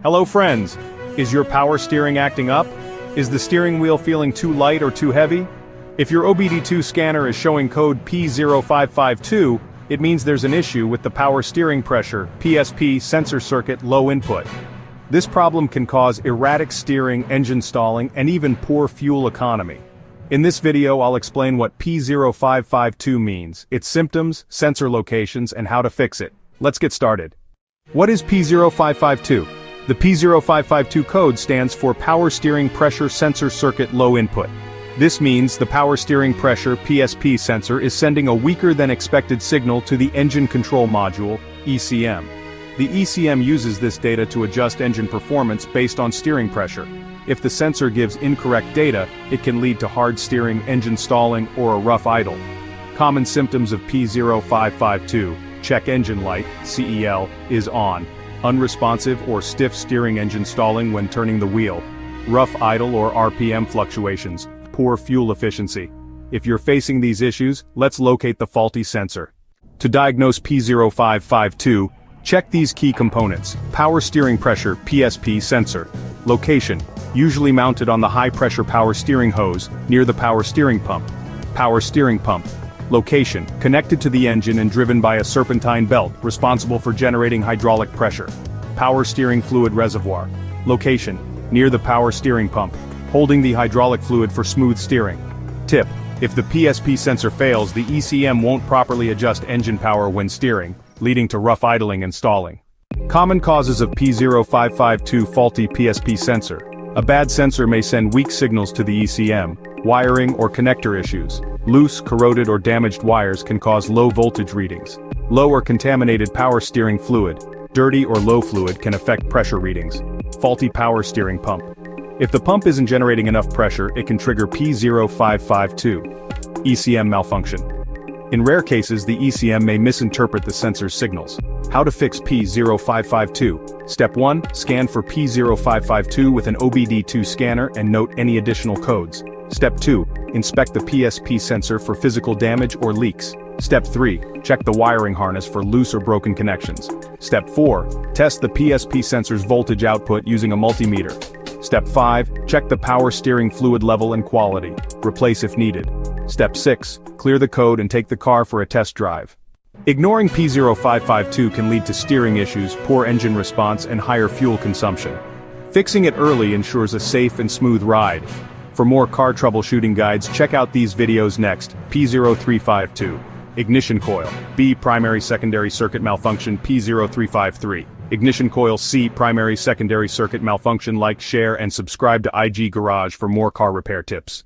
Hello friends! Is your power steering acting up? Is the steering wheel feeling too light or too heavy? If your obd2 scanner is showing code P0552, it means there's an issue with the power steering pressure (PSP) sensor circuit low input. This problem can cause erratic steering, engine stalling, and even poor fuel economy. In this video I'll explain what P0552 means, its symptoms, sensor locations, and how to fix it. Let's get started. What is P0552? The P0552 code stands for Power Steering Pressure Sensor Circuit Low Input. This means the power steering pressure (PSP) sensor is sending a weaker than expected signal to the engine control module, ECM. The ECM uses this data to adjust engine performance based on steering pressure. If the sensor gives incorrect data, it can lead to hard steering, engine stalling, or a rough idle. Common symptoms of P0552: check engine light, CEL, is on, unresponsive or stiff steering, engine stalling when turning the wheel, rough idle or RPM fluctuations, poor fuel efficiency. If you're facing these issues, let's locate the faulty sensor. To diagnose P0552, check these key components: power steering pressure (PSP) sensor. Location: usually mounted on the high-pressure power steering hose, near the power steering pump. Power steering pump. Location: connected to the engine and driven by a serpentine belt, responsible for generating hydraulic pressure. Power steering fluid reservoir. Location: near the power steering pump, holding the hydraulic fluid for smooth steering. Tip: if the PSP sensor fails, the ECM won't properly adjust engine power when steering, leading to rough idling and stalling. Common causes of P0552 faulty PSP sensor. A bad sensor may send weak signals to the ECM. Wiring or connector issues. Loose, corroded, or damaged wires can cause low voltage readings. Low or contaminated power steering fluid. Dirty or low fluid can affect pressure readings. Faulty power steering pump. If the pump isn't generating enough pressure, it can trigger P0552. ECM malfunction. In rare cases, the ECM may misinterpret the sensor's signals. How to fix P0552. Step 1. Scan for P0552 with an obd2 scanner and note any additional codes. Step 2. Inspect the PSP sensor for physical damage or leaks. Step 3. Check the wiring harness for loose or broken connections. Step 4. Test the PSP sensor's voltage output using a multimeter. Step 5. Check the power steering fluid level and quality. Replace if needed. Step 6. Clear the code and take the car for a test drive. Ignoring P0552 can lead to steering issues, poor engine response, and higher fuel consumption. Fixing it early ensures a safe and smooth ride. For more car troubleshooting guides, check out these videos next. P0352. Ignition coil. B. Primary secondary circuit malfunction. P0353. Ignition coil. C. Primary secondary circuit malfunction. Like, share, and subscribe to IG Garage for more car repair tips.